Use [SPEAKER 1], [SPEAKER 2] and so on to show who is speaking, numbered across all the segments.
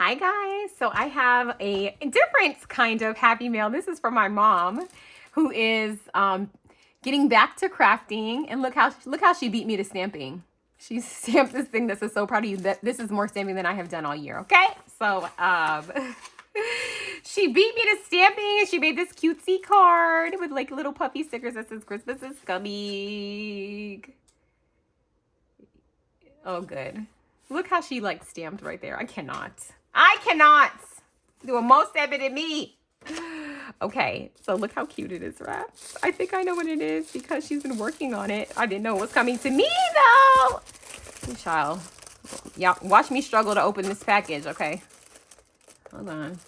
[SPEAKER 1] Hi guys, so I have a different kind of happy mail. This is from my mom, who is getting back to crafting, and look how she beat me to stamping. She stamped this thing that says, "So proud of you." That this is more stamping than I have done all year. Okay, so she beat me to stamping, and she made this cutesy card with like little puffy stickers that says "Christmas is coming." Oh, good. Look how she like stamped right there. I cannot do a more stamping than me. Okay, so look how cute it is wrapped. I think I know what it is because she's been working on it. I didn't know it was coming to me though. Child. Yeah, watch me struggle to open this package, okay? Hold on.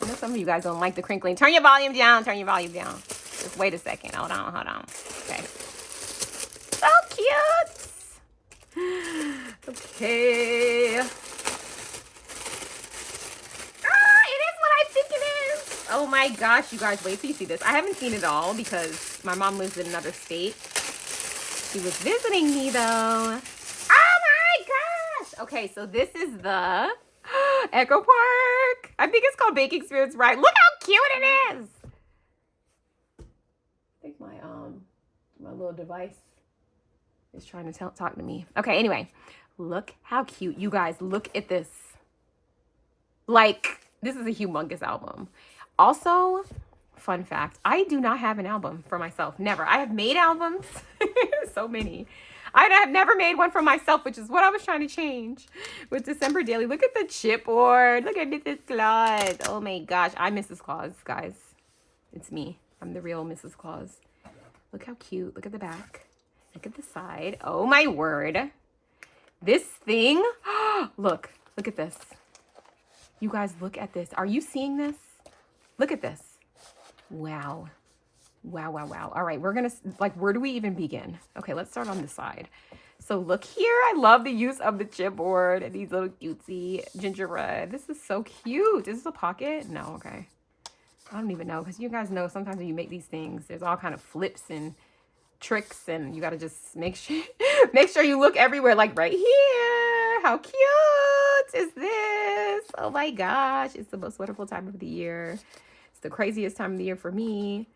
[SPEAKER 1] I know some of you guys don't like the crinkling. Turn your volume down, Just wait a second. Hold on. Okay. So cute. Okay. Oh my gosh, you guys, wait till you see this. I haven't seen it all because my mom lives in another state. She was visiting me though. Oh my gosh. Okay, so this is the Echo Park. I think it's called Baking Spirits, right? Look how cute it is. I think my little device is trying to talk to me. Okay, anyway, look how cute. You guys, look at this. Like, this is a humongous album. Also, fun fact, I do not have an album for myself. Never. I have made albums. So many. I have never made one for myself, which is what I was trying to change with December Daily. Look at the chipboard. Look at Mrs. Claus. Oh my gosh. I'm Mrs. Claus, guys. It's me. I'm the real Mrs. Claus. Look how cute. Look at the back. Look at the side. Oh my word. This thing. Look at this. You guys, look at this. Are you seeing this? Look at this. Wow. All right, we're gonna, like, where do we even begin? Okay, let's start on the side. So look here. I love the use of the chipboard and these little cutesy gingerbread. This is so cute. Is this a pocket? No, okay. I don't even know, because you guys know sometimes when you make these things, there's all kind of flips and tricks, and you got to just make sure you look everywhere, like right here. How cute is this? Oh my gosh, it's the most wonderful time of the year. It's the craziest time of the year for me.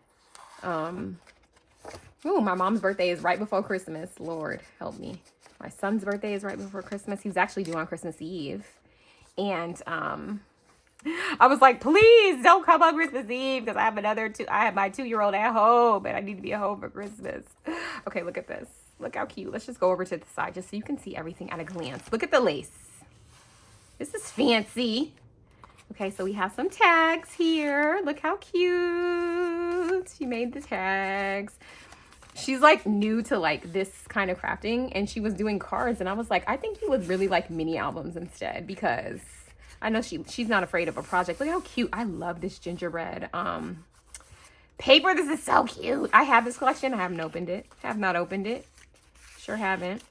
[SPEAKER 1] Ooh, my mom's birthday is right before Christmas. Lord help me. My son's birthday is right before Christmas. He's actually due on Christmas Eve. And I was like, please don't come on Christmas Eve, because I have my 2-year-old at home and I need to be at home for Christmas. Okay, look at this. Look how cute. Let's just go over to the side just so you can see everything at a glance. Look at the lace. This is fancy. Okay, so we have some tags here. Look how cute. She made the tags. She's like new to like this kind of crafting, and she was doing cards, and I was like, I think you would really like mini albums instead, because I know she's not afraid of a project. Look how cute. I love this gingerbread paper. This is so cute. I have this collection. I haven't opened it. Have not opened it. Sure haven't.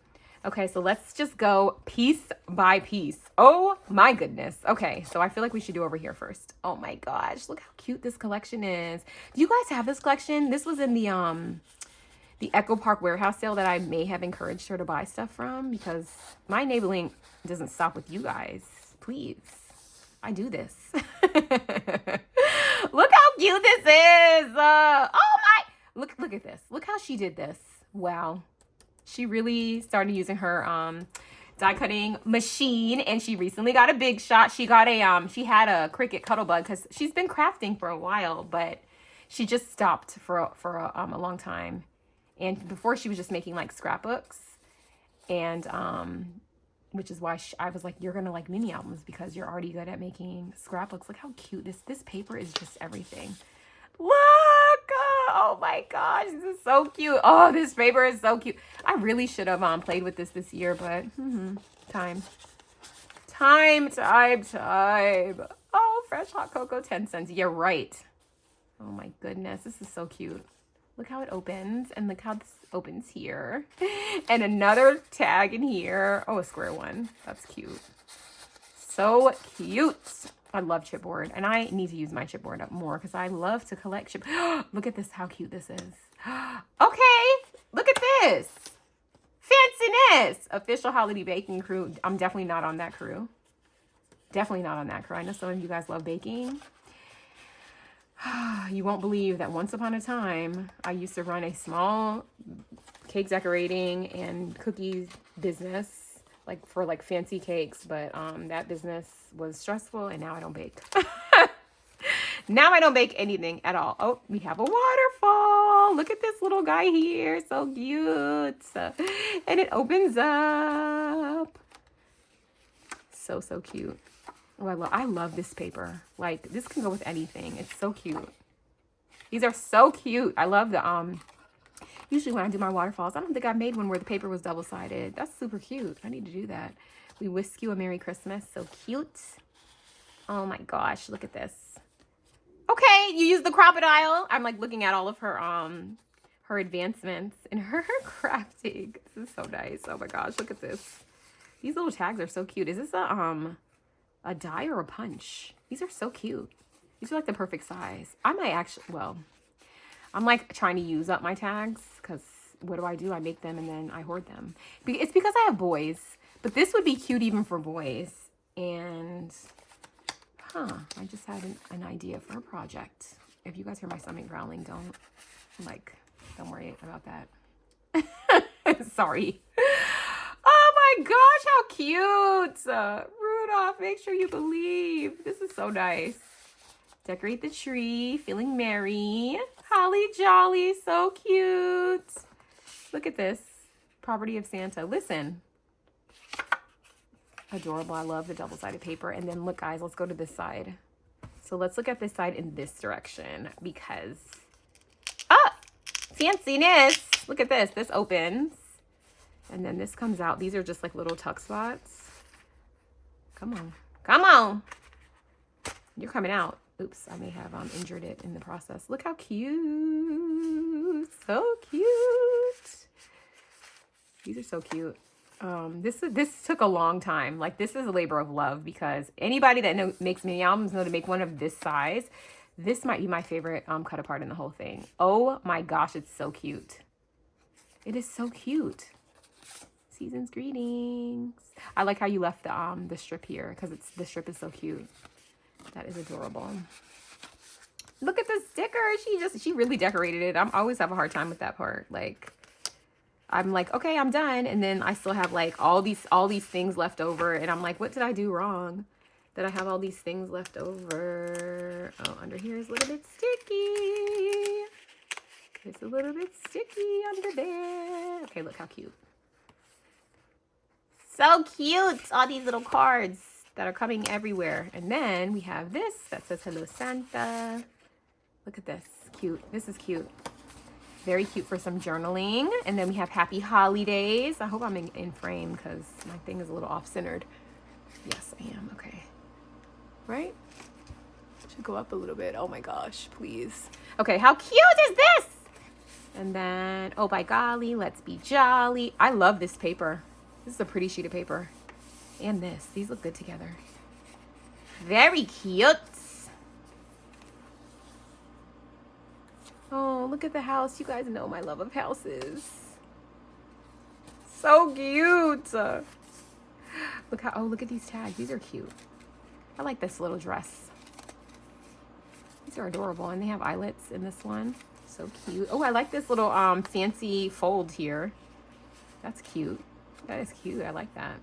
[SPEAKER 1] Okay, so let's just go piece by piece. Oh my goodness. Okay, so I feel like we should do over here first. Oh my gosh, look how cute this collection is. Do you guys have this collection? This was in the Echo Park warehouse sale that I may have encouraged her to buy stuff from, because my enabling doesn't stop with you guys. Please, I do this. Look how cute this is. Oh my, look at this. Look how she did this. Wow. She really started using her die cutting machine, and she recently got a big shot. She got she had a Cricut Cuttlebug, because she's been crafting for a while, but she just stopped for a long time. And before, she was just making like scrapbooks, and which is why I was like, you're gonna like mini albums because you're already good at making scrapbooks. Look how cute this paper is. Just everything. Look! Oh my gosh, this is so cute. Oh, this paper is so cute. I really should have played with this year, but time. Oh, fresh hot cocoa, 10 cents. You're right. Oh my goodness, this is so cute. Look how it opens, and look how this opens here. And another tag in here. Oh, a square one. That's cute. So cute. I love chipboard, and I need to use my chipboard up more because I love to collect chip. Look at this, how cute this is. Okay, look at this. Fanciness. Official holiday baking crew. I'm definitely not on that crew. Definitely not on that, because I know some of you guys love baking. You won't believe that once upon a time, I used to run a small cake decorating and cookies business, like for like fancy cakes, but that business was stressful, and now I don't bake. Now I don't bake anything at all. Oh, we have a waterfall. Look at this little guy here. So cute. And it opens up. So, so cute. Oh, I love this paper. Like, this can go with anything. It's so cute. These are so cute. I love the, usually when I do my waterfalls, I don't think I made one where the paper was double-sided. That's super cute. I need to do that. We wish you a Merry Christmas. So cute. Oh my gosh, look at this. Okay, you use the crocodile. I'm like looking at all of her her advancements in her crafting. This is so nice. Oh my gosh, look at this. These little tags are so cute. Is this a die or a punch? These are so cute. These are like the perfect size. I might actually, well, I'm like trying to use up my tags, because what do? I make them and then I hoard them. It's because I have boys, but this would be cute even for boys. And I just had an idea for a project. If you guys hear my stomach growling, don't worry about that. Sorry. Oh my gosh, how cute. Rudolph, make sure you believe. This is so nice. Decorate the tree, feeling merry. Holly jolly, so cute. Look at this. Property of Santa. Listen. Adorable. I love the double-sided paper. And then look, guys, let's go to this side. So let's look at this side in this direction, because fanciness. Look at this. This opens and then this comes out. These are just like little tuck spots. Come on, come on, you're coming out. Oops, I may have injured it in the process. Look how cute. So cute. These are so cute. This took a long time. Like, this is a labor of love, because anybody that makes mini albums know to make one of this size. This might be my favorite cut apart in the whole thing. Oh my gosh, it's so cute. It is so cute. Season's greetings. I like how you left the strip here, because the strip is so cute. That is adorable. Look at the sticker. She really decorated it. I always have a hard time with that part. Like, I'm like, okay, I'm done. And then I still have like all these things left over. And I'm like, what did I do wrong? That I have all these things left over. Oh, under here is a little bit sticky. It's a little bit sticky under there. Okay, look how cute. So cute. All these little cards that are coming everywhere. And then we have this that says Hello Santa. Look at this. Cute. This is cute. Very cute for some journaling. And then we have Happy Holidays. I hope I'm in frame, because my thing is a little off-centered. Yes, I am. Okay. Right? Should go up a little bit. Oh my gosh, please. Okay, how cute is this? And then, oh by golly, let's be jolly. I love this paper. This is a pretty sheet of paper. And this. These look good together. Very cute. Oh, look at the house. You guys know my love of houses. So cute. Look at these tags. These are cute. I like this little dress. These are adorable, and they have eyelets in this one. So cute. Oh, I like this little fancy fold here. That's cute. That is cute. I like that.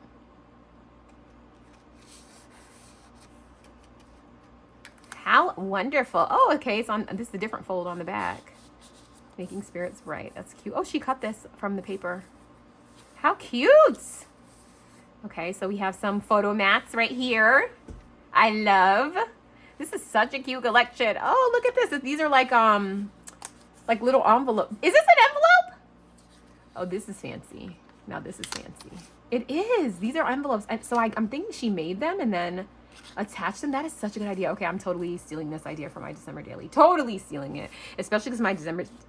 [SPEAKER 1] How wonderful. Oh, okay. It's on, this is a different fold on the back. Making spirits bright. That's cute. Oh, she cut this from the paper. How cute. Okay, so we have some photo mats right here. I love. This is such a cute collection. Oh, look at this. These are like little envelope. Is this an envelope? Oh, this is fancy. Now this is fancy. It is. These are envelopes. And so I'm thinking she made them and then attach them. That is such a good idea. Okay, I'm totally stealing this idea for my December daily. Totally stealing it. Especially because my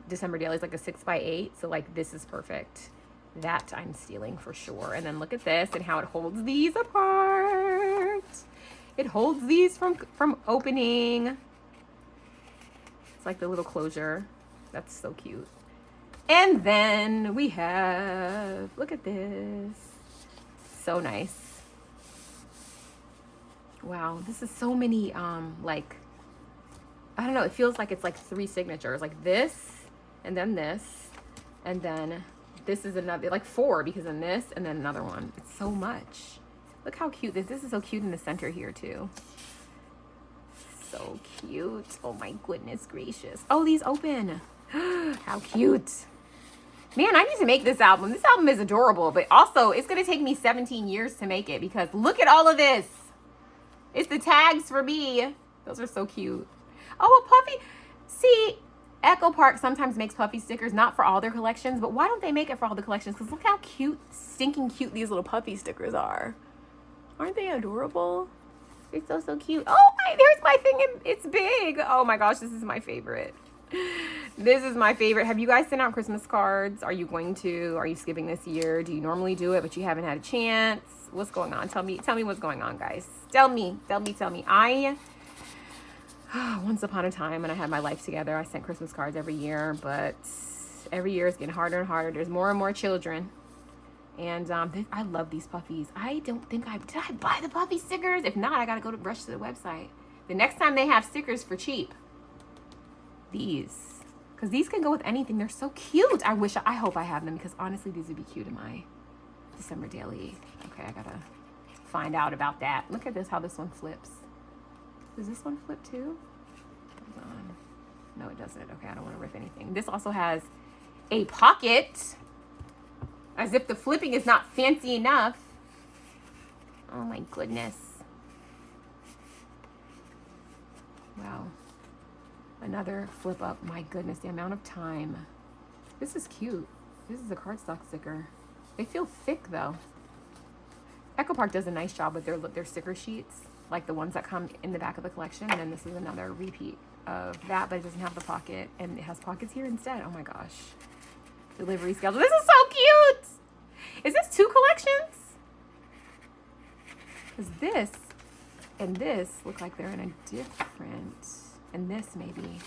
[SPEAKER 1] December daily is like a 6x8. So like, this is perfect. That I'm stealing for sure. And then look at this and how it holds these apart. It holds these from opening. It's like the little closure. That's so cute. And then we have, look at this. So nice. Wow, this is so many, like, I don't know, it feels like it's like 3 signatures, like this, and then this, and then this is another, like 4, because then this, and then another one. It's so much. Look how cute this is. So cute in the center here too. So cute. Oh my goodness gracious. Oh, these open. How cute. Man, I need to make this album. This album is adorable, but also it's going to take me 17 years to make it because look at all of this. It's the tags for me. Those are so cute. Oh, a puffy. See, Echo Park sometimes makes puffy stickers, not for all their collections, but why don't they make it for all the collections? Because look how cute, stinking cute these little puffy stickers are. Aren't they adorable? They're so, so cute. Oh, there's my thing. It's big. Oh my gosh, this is my favorite. This is my favorite. Have you guys sent out Christmas cards? Are you going to? Are you skipping this year? Do you normally do it, but you haven't had a chance? What's going on? Tell me what's going on, guys. Tell me. Once upon a time when I had my life together, I sent Christmas cards every year, but every year it's getting harder and harder. There's more and more children. And I love these puffies. I don't think did I buy the puffy stickers? If not, I got to go to rush to the website. The next time they have stickers for cheap, these, because these can go with anything. They're so cute. I hope I have them because honestly, these would be cute in my December daily. Okay, I got to find out about that. Look at this, how this one flips. Does this one flip too? Hold on. No, it doesn't. Okay, I don't want to rip anything. This also has a pocket, as if the flipping is not fancy enough. Oh my goodness. Wow. Another flip up. My goodness, the amount of time. This is cute. This is a cardstock sticker. They feel thick though. Echo Park does a nice job with their sticker sheets, like the ones that come in the back of the collection. And then this is another repeat of that, but it doesn't have the pocket, and it has pockets here instead. Oh my gosh. Delivery schedule. This is so cute. Is this 2 collections? Because this and this look like they're in a different, and this maybe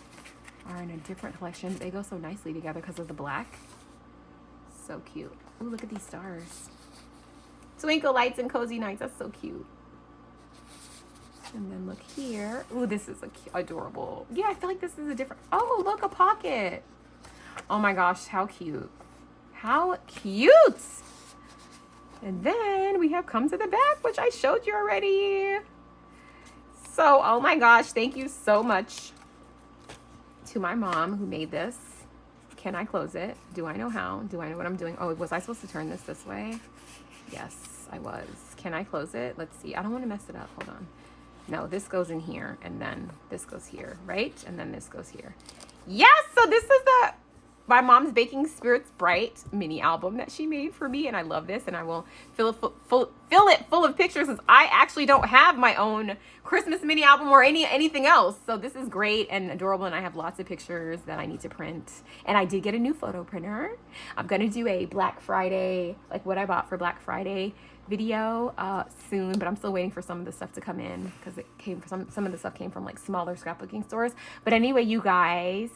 [SPEAKER 1] are in a different collection. They go so nicely together because of the black. So cute. Ooh, look at these stars. Twinkle lights and cozy nights. That's so cute. And then look here. Ooh, this is adorable. Yeah, I feel like this is a different. Oh, look, a pocket. Oh my gosh, how cute. How cute. And then we have Come to the Back, which I showed you already. So, oh my gosh, thank you so much to my mom who made this. Can I close it? Do I know how? Do I know what I'm doing? Oh, was I supposed to turn this way? Yes, I was. Can I close it? Let's see. I don't want to mess it up. Hold on. No, this goes in here, and then this goes here, right? And then this goes here. Yes, so this is my mom's Baking Spirits Bright mini album that she made for me, and I love this, and I will fill it full of pictures since I actually don't have my own Christmas mini album or anything else. So this is great and adorable, and I have lots of pictures that I need to print. And I did get a new photo printer. I'm gonna do a Black Friday, like what I bought for Black Friday video soon, but I'm still waiting for some of the stuff to come in because it came from some of the stuff came from like smaller scrapbooking stores. But anyway, you guys,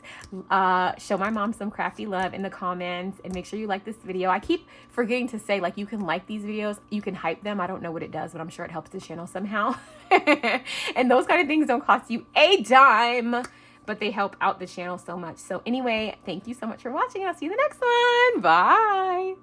[SPEAKER 1] show my mom some crafty love in the comments and make sure you like this video. I keep forgetting to say, like, you can like these videos, you can hype them. I don't know what it does, but I'm sure it helps the channel somehow. And those kind of things don't cost you a dime, but they help out the channel so much. So anyway, thank you so much for watching. I'll see you in the next one. Bye.